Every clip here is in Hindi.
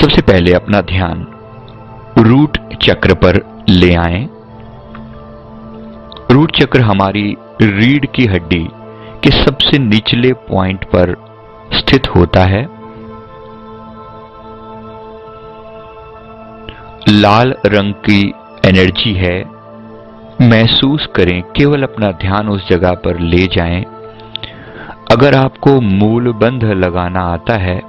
सबसे पहले अपना ध्यान रूट चक्र पर ले आएं। रूट चक्र हमारी रीढ़ की हड्डी के सबसे निचले पॉइंट पर स्थित होता है। लाल रंग की एनर्जी है, महसूस करें, केवल अपना ध्यान उस जगह पर ले जाएं। अगर आपको मूलबंध लगाना आता है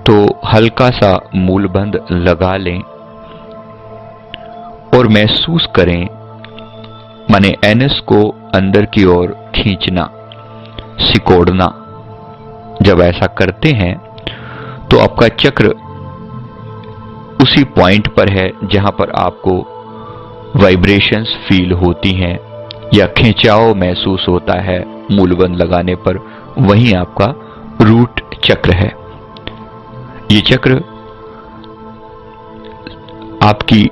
तो हल्का सा मूलबंध लगा लें और महसूस करें, माने एनस को अंदर की ओर खींचना, सिकोड़ना। जब ऐसा करते हैं तो आपका चक्र उसी पॉइंट पर है जहां पर आपको वाइब्रेशंस फील होती हैं या खिंचाव महसूस होता है मूलबंध लगाने पर, वहीं आपका रूट चक्र है। ये चक्र आपकी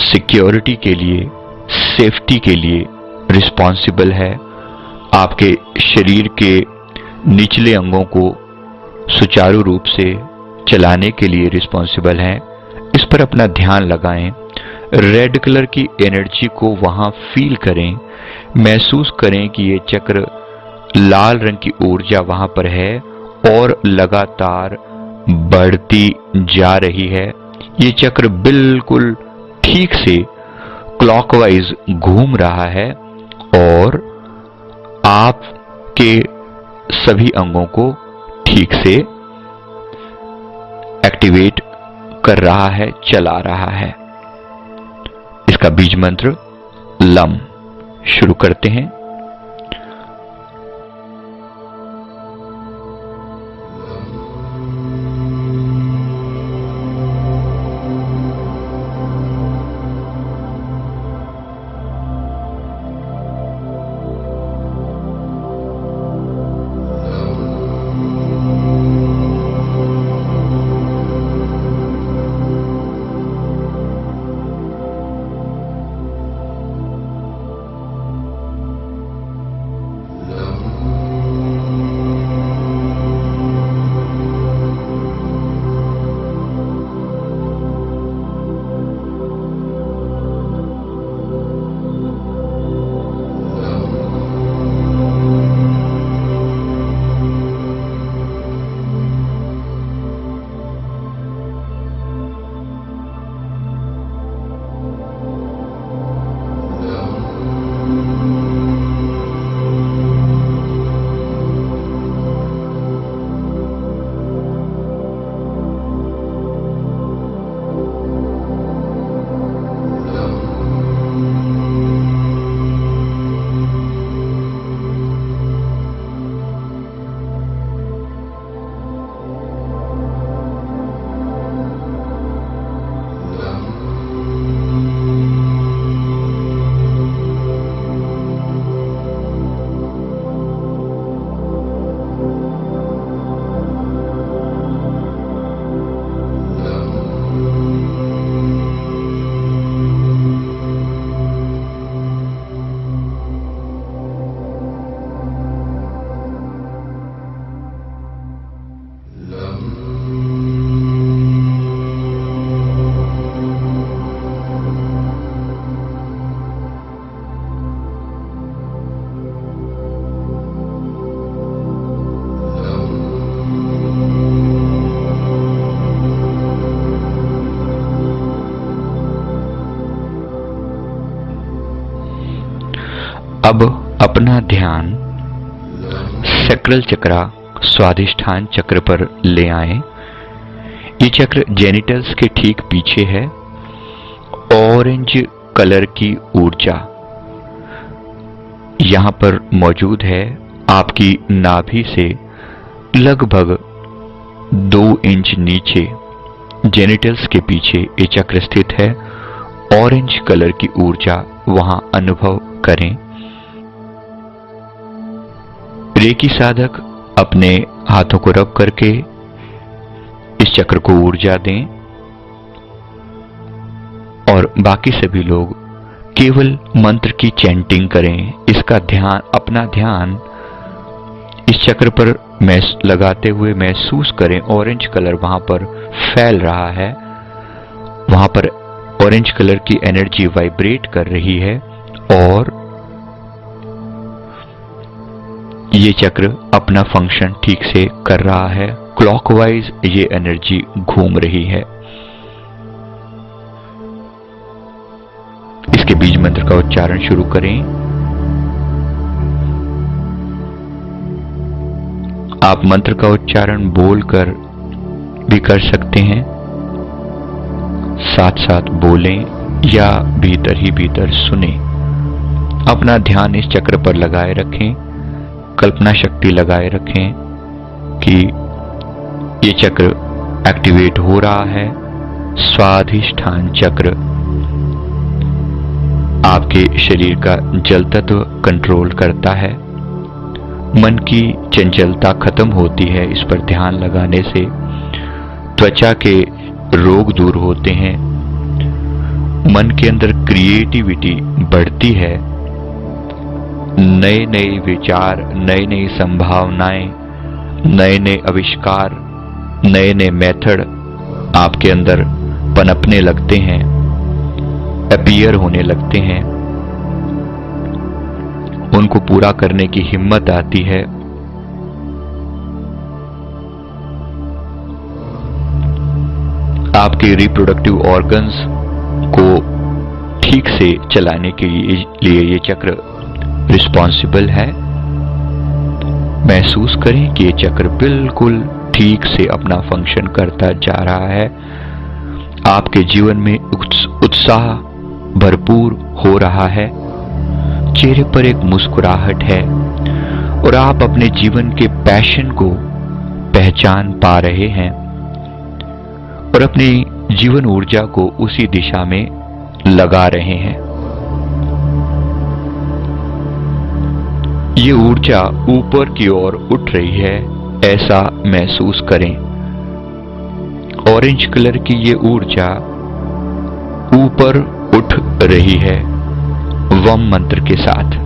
सिक्योरिटी के लिए, सेफ्टी के लिए रिस्पॉन्सिबल है। आपके शरीर के निचले अंगों को सुचारू रूप से चलाने के लिए रिस्पॉन्सिबल है। इस पर अपना ध्यान लगाएं। रेड कलर की एनर्जी को वहां फील करें, महसूस करें कि ये चक्र, लाल रंग की ऊर्जा वहां पर है और लगातार बढ़ती जा रही है। ये चक्र बिल्कुल ठीक से क्लॉकवाइज घूम रहा है और आपके सभी अंगों को ठीक से एक्टिवेट कर रहा है, चला रहा है। इसका बीज मंत्र लम शुरू करते हैं। अब अपना ध्यान सैक्रल चक्र, स्वादिष्ठान चक्र पर ले आएं। ये चक्र जेनिटल्स के ठीक पीछे है। ऑरेंज कलर की ऊर्जा यहां पर मौजूद है। आपकी नाभि से लगभग 2 इंच नीचे जेनिटल्स के पीछे ये चक्र स्थित है। ऑरेंज कलर की ऊर्जा वहां अनुभव करें। रेकी साधक अपने हाथों को रब करके इस चक्र को ऊर्जा दें और बाकी सभी लोग केवल मंत्र की चैंटिंग करें। इसका ध्यान, अपना ध्यान इस चक्र पर लगाते हुए महसूस करें ऑरेंज कलर वहां पर फैल रहा है, वहां पर ऑरेंज कलर की एनर्जी वाइब्रेट कर रही है और ये चक्र अपना फंक्शन ठीक से कर रहा है। क्लॉकवाइज ये एनर्जी घूम रही है। इसके बीज मंत्र का उच्चारण शुरू करें। आप मंत्र का उच्चारण बोलकर भी कर सकते हैं, साथ साथ बोलें या भीतर ही भीतर सुने। अपना ध्यान इस चक्र पर लगाए रखें, कल्पना शक्ति लगाए रखें कि ये चक्र एक्टिवेट हो रहा है। स्वाधिष्ठान चक्र आपके शरीर का जल तत्व कंट्रोल करता है। मन की चंचलता खत्म होती है इस पर ध्यान लगाने से। त्वचा के रोग दूर होते हैं। मन के अंदर क्रिएटिविटी बढ़ती है। नए नए विचार, नई नई संभावनाएं, नए नए आविष्कार, नए नए मेथड आपके अंदर पनपने लगते हैं, अपीयर होने लगते हैं। उनको पूरा करने की हिम्मत आती है। आपके रिप्रोडक्टिव ऑर्गन्स को ठीक से चलाने के लिए ये चक्र रिस्पॉन्सिबल है। महसूस करें कि ये चक्र बिल्कुल ठीक से अपना फंक्शन करता जा रहा है। आपके जीवन में उत्साह भरपूर हो रहा है। चेहरे पर एक मुस्कुराहट है और आप अपने जीवन के पैशन को पहचान पा रहे हैं और अपनी जीवन ऊर्जा को उसी दिशा में लगा रहे हैं। ये ऊर्जा ऊपर की ओर उठ रही है, ऐसा महसूस करें। ऑरेंज कलर की ये ऊर्जा ऊपर उठ रही है वम मंत्र के साथ।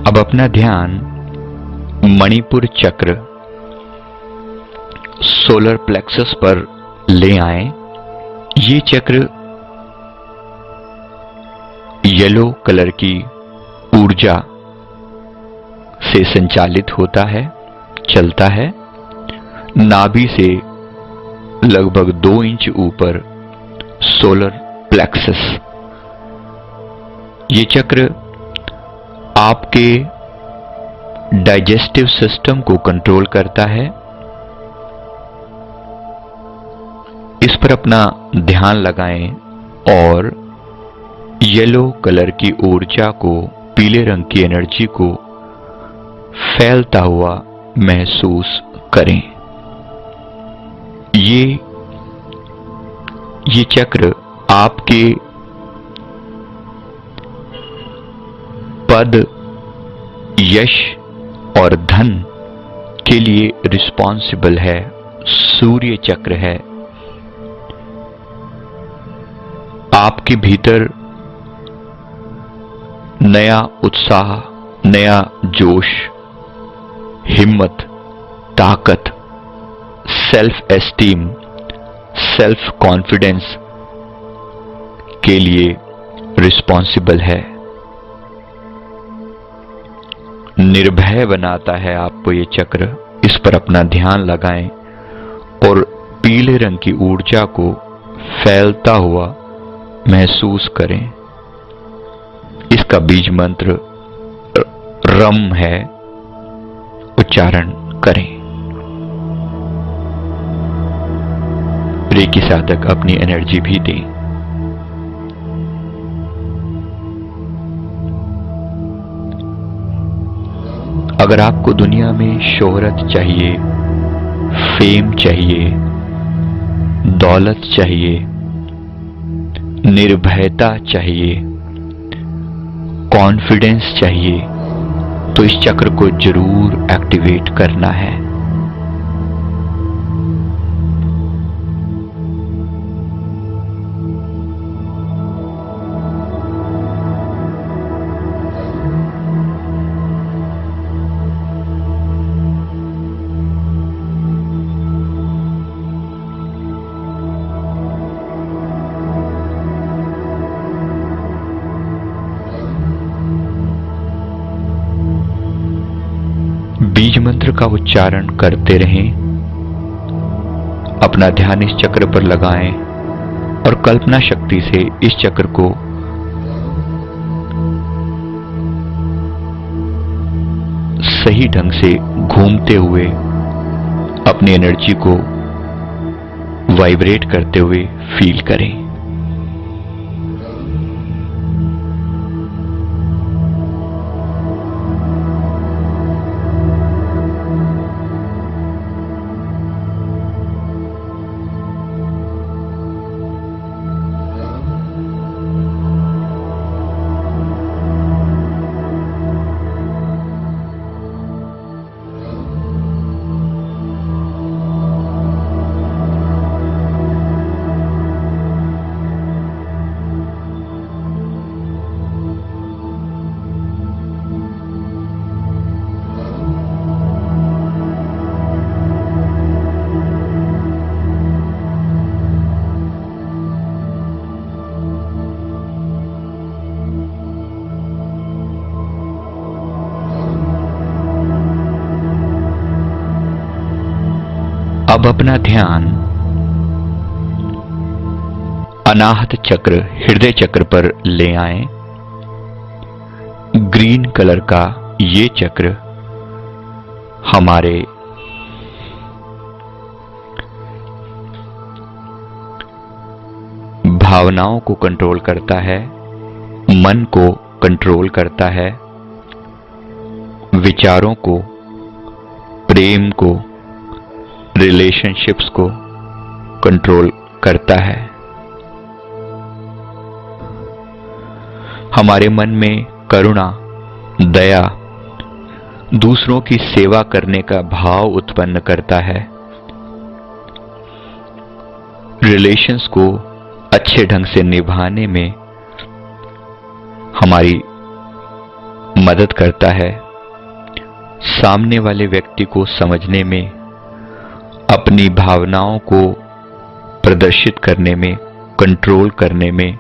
अब अपना ध्यान मणिपुर चक्र सोलर प्लेक्सस पर ले आए। ये चक्र येलो कलर की ऊर्जा से संचालित होता है, चलता है। नाभि से लगभग 2 इंच ऊपर सोलर प्लेक्सस। ये चक्र आपके डाइजेस्टिव सिस्टम को कंट्रोल करता है। इस पर अपना ध्यान लगाएं और येलो कलर की ऊर्जा को, पीले रंग की एनर्जी को फैलता हुआ महसूस करें। ये चक्र आपके पद, यश और धन के लिए रिस्पॉन्सिबल है। सूर्य चक्र है। आपके भीतर नया उत्साह, नया जोश, हिम्मत, ताकत, सेल्फ एस्टीम, सेल्फ कॉन्फिडेंस के लिए रिस्पॉन्सिबल है। निर्भय बनाता है आपको ये चक्र। इस पर अपना ध्यान लगाएं और पीले रंग की ऊर्जा को फैलता हुआ महसूस करें। इसका बीज मंत्र रम है, उच्चारण करें। रेकी साधक अपनी एनर्जी भी दें। अगर आपको दुनिया में शोहरत चाहिए, फेम चाहिए, दौलत चाहिए, निर्भयता चाहिए, कॉन्फिडेंस चाहिए, तो इस चक्र को जरूर एक्टिवेट करना है। बीज मंत्र का उच्चारण करते रहें, अपना ध्यान इस चक्र पर लगाएं और कल्पना शक्ति से इस चक्र को सही ढंग से घूमते हुए अपनी एनर्जी को वाइब्रेट करते हुए फील करें। अब अपना ध्यान अनाहत चक्र, हृदय चक्र पर ले आएं। ग्रीन कलर का ये चक्र हमारे भावनाओं को कंट्रोल करता है, मन को कंट्रोल करता है, विचारों को, प्रेम को, रिलेशनशिप्स को कंट्रोल करता है। हमारे मन में करुणा, दया, दूसरों की सेवा करने का भाव उत्पन्न करता है। रिलेशंस को अच्छे ढंग से निभाने में हमारी मदद करता है। सामने वाले व्यक्ति को समझने में, अपनी भावनाओं को प्रदर्शित करने में, कंट्रोल करने में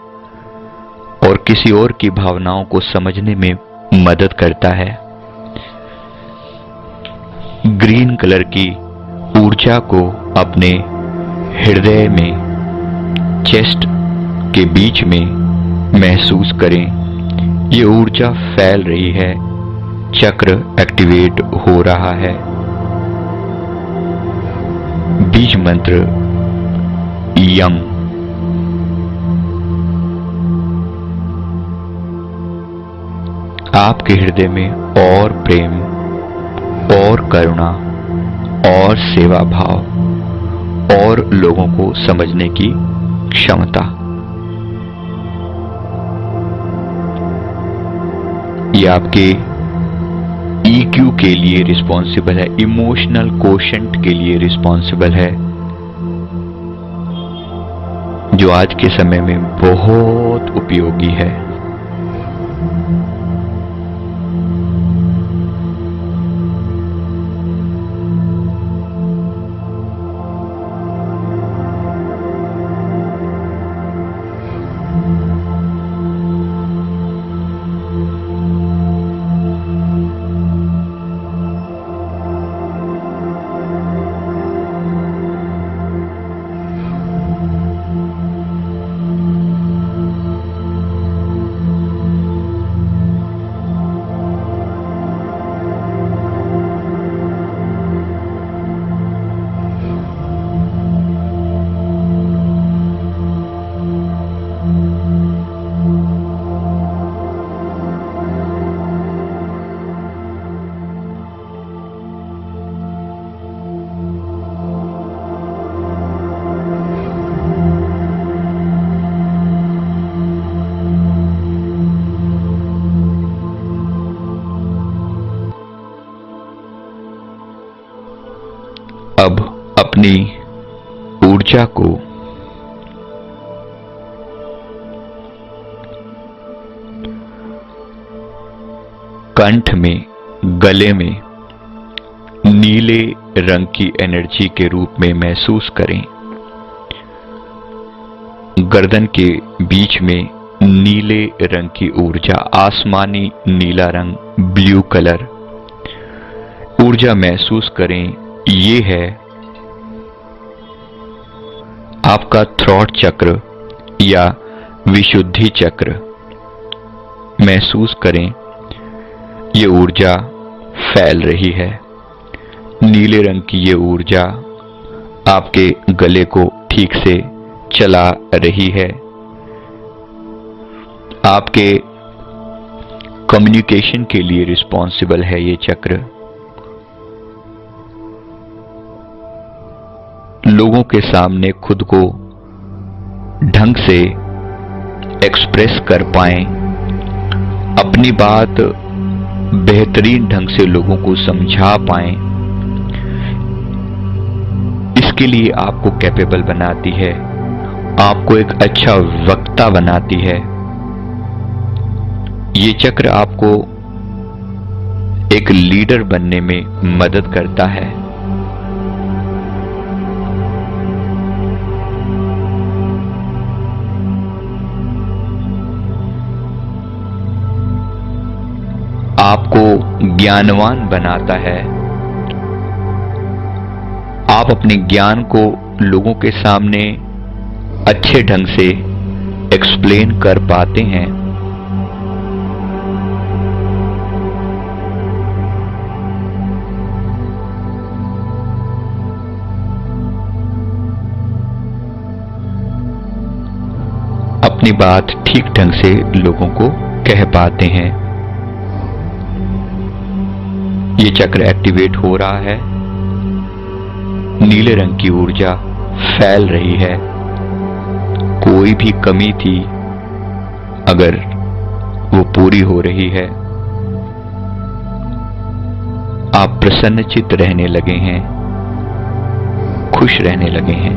और किसी और की भावनाओं को समझने में मदद करता है। ग्रीन कलर की ऊर्जा को अपने हृदय में, चेस्ट के बीच में महसूस करें। ये ऊर्जा फैल रही है, चक्र एक्टिवेट हो रहा है। बीज मंत्र यंग। आपके हृदय में और प्रेम और करुणा और सेवा भाव और लोगों को समझने की क्षमता। ये आपके EQ के लिए रिस्पॉन्सिबल है, इमोशनल कोशेंट के लिए रिस्पॉन्सिबल है, जो आज के समय में बहुत उपयोगी है। अब अपनी ऊर्जा को कंठ में, गले में नीले रंग की एनर्जी के रूप में महसूस करें। गर्दन के बीच में नीले रंग की ऊर्जा, आसमानी नीला रंग, ब्लू कलर ऊर्जा महसूस करें। ये है आपका थ्रॉट चक्र या विशुद्धि चक्र। महसूस करें ये ऊर्जा फैल रही है। नीले रंग की ये ऊर्जा आपके गले को ठीक से चला रही है। आपके कम्युनिकेशन के लिए रिस्पॉन्सिबल है ये चक्र। लोगों के सामने खुद को ढंग से एक्सप्रेस कर पाएं, अपनी बात बेहतरीन ढंग से लोगों को समझा पाएं, इसके लिए आपको कैपेबल बनाती है, आपको एक अच्छा वक्ता बनाती है। ये चक्र आपको एक लीडर बनने में मदद करता है। आपको ज्ञानवान बनाता है। आप अपने ज्ञान को लोगों के सामने अच्छे ढंग से एक्सप्लेन कर पाते हैं। अपनी बात ठीक ढंग से लोगों को कह पाते हैं। ये चक्र एक्टिवेट हो रहा है। नीले रंग की ऊर्जा फैल रही है। कोई भी कमी थी, अगर वो पूरी हो रही है, आप प्रसन्नचित्त रहने लगे हैं, खुश रहने लगे हैं।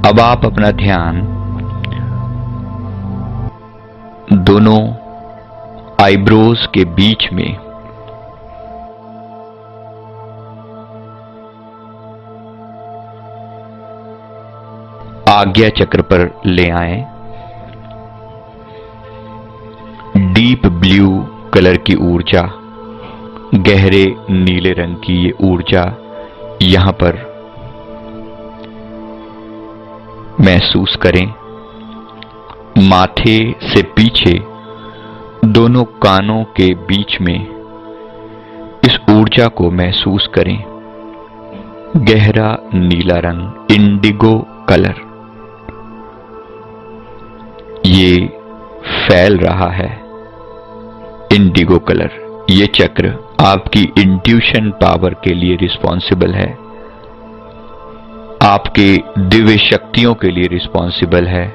अब आप अपना ध्यान दोनों आईब्रोज के बीच में आज्ञा चक्र पर ले आएं। डीप ब्लू कलर की ऊर्जा, गहरे नीले रंग की ये ऊर्जा यहां पर महसूस करें। माथे से पीछे दोनों कानों के बीच में इस ऊर्जा को महसूस करें। गहरा नीला रंग, इंडिगो कलर, ये फैल रहा है, इंडिगो कलर। ये चक्र आपकी इंट्यूशन पावर के लिए रिस्पॉन्सिबल है, आपके दिव्य शक्तियों के लिए रिस्पॉन्सिबल है,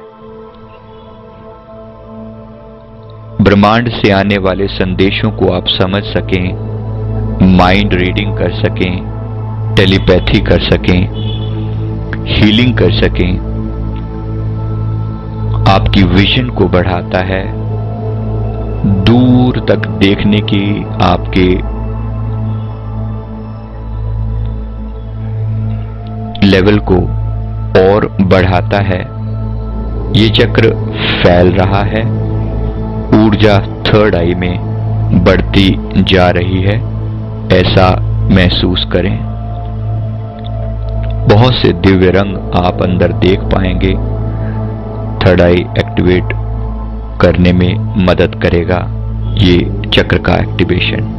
ब्रह्मांड से आने वाले संदेशों को आप समझ सकें, माइंड रीडिंग कर सकें, टेलीपैथी कर सकें, हीलिंग कर सकें। आपकी विजन को बढ़ाता है, दूर तक देखने की आपके लेवल को और बढ़ाता है। ये चक्र फैल रहा है, ऊर्जा थर्ड आई में बढ़ती जा रही है, ऐसा महसूस करें। बहुत से दिव्य रंग आप अंदर देख पाएंगे। थर्ड आई एक्टिवेट करने में मदद करेगा ये चक्र का एक्टिवेशन।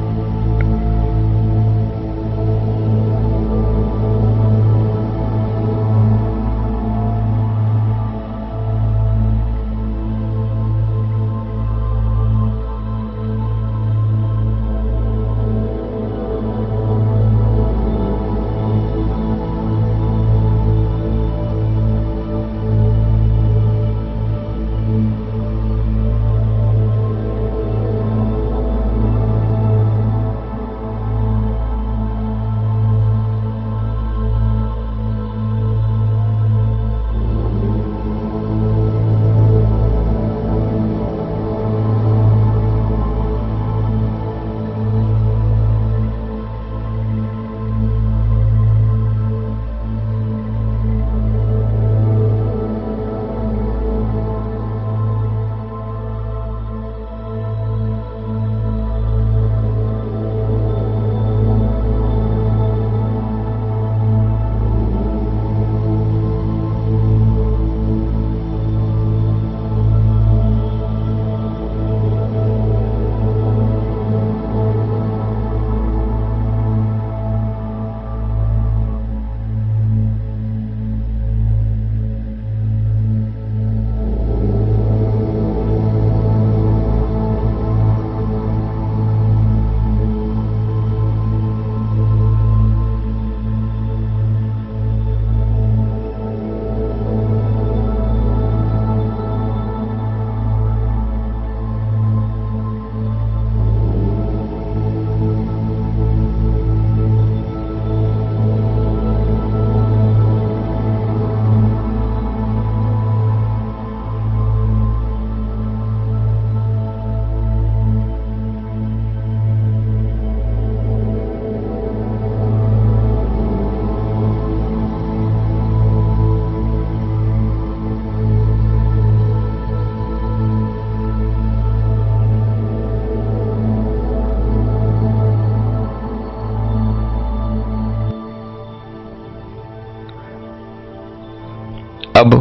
अब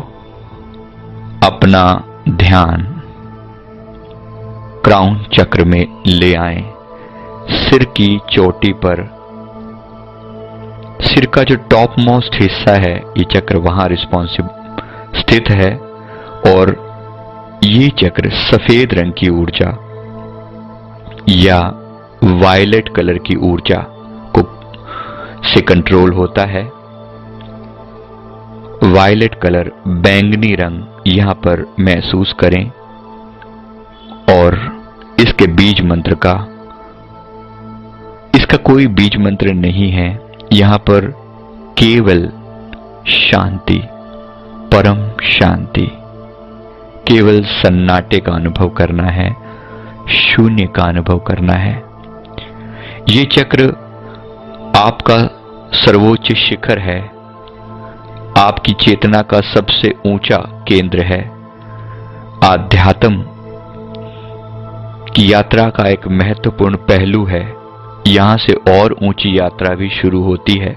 अपना ध्यान क्राउन चक्र में ले आएं। सिर की चोटी पर, सिर का जो टॉप मोस्ट हिस्सा है, ये चक्र वहां रिस्पॉन्सिव स्थित है। और ये चक्र सफेद रंग की ऊर्जा या वायलेट कलर की ऊर्जा को से कंट्रोल होता है। वायलेट कलर, बैंगनी रंग यहां पर महसूस करें। और इसके बीज मंत्र का, इसका कोई बीज मंत्र नहीं है, यहां पर केवल शांति, परम शांति, केवल सन्नाटे का अनुभव करना है, शून्य का अनुभव करना है। ये चक्र आपका सर्वोच्च शिखर है, आपकी चेतना का सबसे ऊंचा केंद्र है। आध्यात्म की यात्रा का एक महत्वपूर्ण पहलू है। यहां से और ऊंची यात्रा भी शुरू होती है,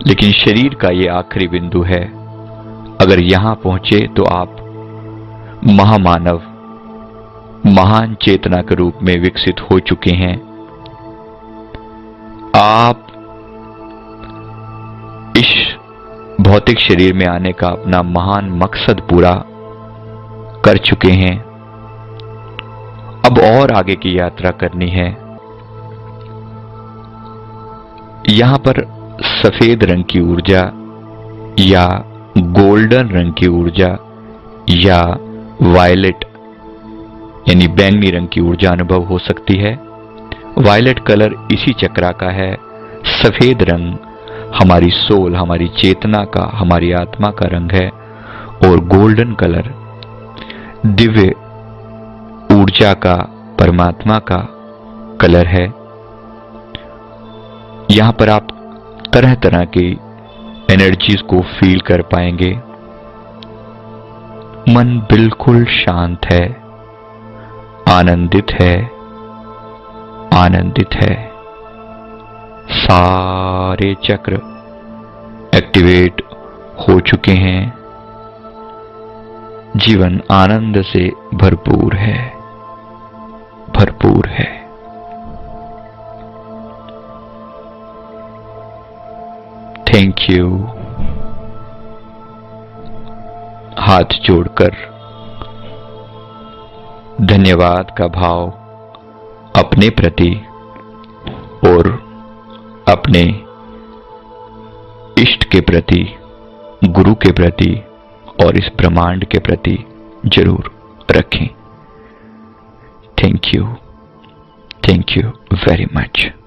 लेकिन शरीर का यह आखिरी बिंदु है। अगर यहां पहुंचे तो आप महामानव, महान चेतना के रूप में विकसित हो चुके हैं। आप इस भौतिक शरीर में आने का अपना महान मकसद पूरा कर चुके हैं। और आगे की यात्रा करनी है। यहां पर सफेद रंग की ऊर्जा या गोल्डन रंग की ऊर्जा या वायलेट यानी बैंगनी रंग की ऊर्जा अनुभव हो सकती है। वायलेट कलर इसी चक्रा का है। सफेद रंग हमारी सोल, हमारी चेतना का, हमारी आत्मा का रंग है। और गोल्डन कलर दिव्य ऊर्जा का, परमात्मा का कलर है। यहां पर आप तरह तरह की एनर्जीज को फील कर पाएंगे। मन बिल्कुल शांत है, आनंदित है, आनंदित है। सारे चक्र एक्टिवेट हो चुके हैं। जीवन आनंद से भरपूर है, भरपूर है। Thank you. हाथ जोड़कर धन्यवाद का भाव अपने प्रति और अपने इष्ट के प्रति, गुरु के प्रति और इस ब्रह्मांड के प्रति जरूर रखें। Thank you very much.